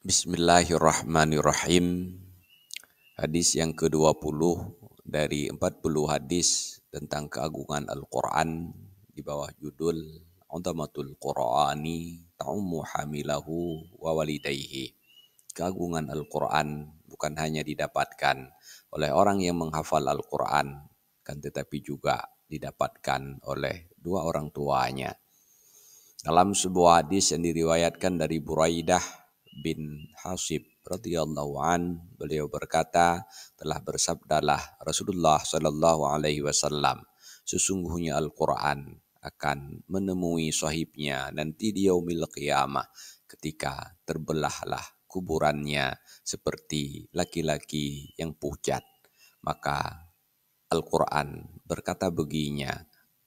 Bismillahirrahmanirrahim. Hadis yang ke-20 dari 40 hadis tentang keagungan Al-Quran di bawah judul Udamatul Qur'ani ta'ummu hamilahu wa walidayhi. Keagungan Al-Quran bukan hanya didapatkan oleh orang yang menghafal Al-Quran, kan tetapi juga didapatkan oleh dua orang tuanya. Dalam sebuah hadis yang diriwayatkan dari Buraidah bin Hasib radhiyallahu an, beliau berkata, telah bersabdalah Rasulullah sallallahu alaihi wasallam, sesungguhnya Al-Quran akan menemui sahibnya nanti di yaumil qiyamah ketika terbelahlah kuburannya seperti laki-laki yang pucat. Maka Al-Quran berkata baginya,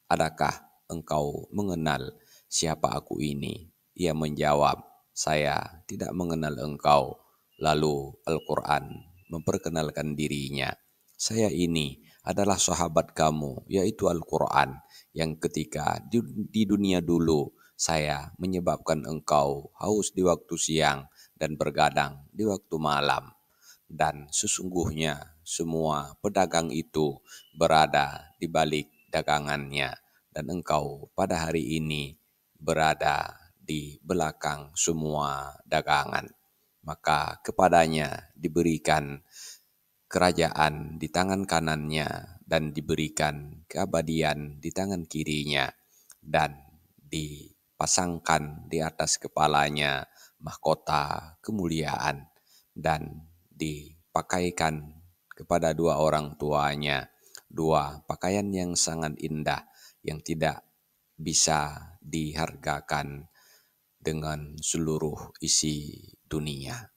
adakah engkau mengenal siapa aku ini? Ia menjawab, saya tidak mengenal engkau. Lalu Al-Quran memperkenalkan dirinya. Saya ini adalah sahabat kamu, yaitu Al-Quran, yang ketika di dunia dulu saya menyebabkan engkau haus di waktu siang dan bergadang di waktu malam. Dan sesungguhnya semua pedagang itu berada di balik dagangannya, dan engkau pada hari ini berada di belakang semua dagangan. Maka kepadanya diberikan kerajaan di tangan kanannya dan diberikan keabadian di tangan kirinya, dan dipasangkan di atas kepalanya mahkota kemuliaan, dan dipakaikan kepada dua orang tuanya dua pakaian yang sangat indah yang tidak bisa dihargakan dengan seluruh isi dunia.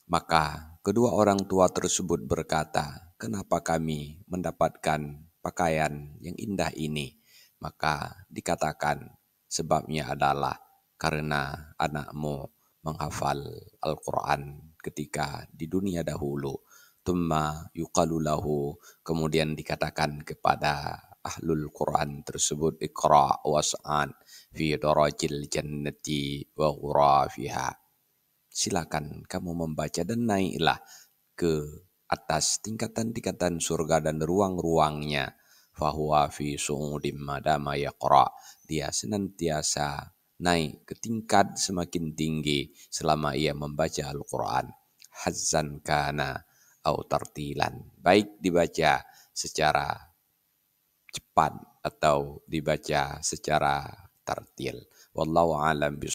Maka kedua orang tua tersebut berkata, kenapa kami mendapatkan pakaian yang indah ini? Maka dikatakan sebabnya adalah karena anakmu menghafal Al-Quran ketika di dunia dahulu. Tumma yuqalu lahu, kemudian dikatakan kepada ahlul Quran tersebut, Iqra' was'an fi darajil jannati wa ghurafiha. Silakan kamu membaca dan naiklah ke atas tingkatan-tingkatan surga dan ruang-ruangnya. Fahuwa fi su'udim madama yaqra'. Dia senantiasa naik ke tingkat semakin tinggi selama ia membaca Al-Quran. Hazzan kana au tartilan. Baik dibaca secara cepat atau dibaca secara tartil. Wallahu a'lam bishawab.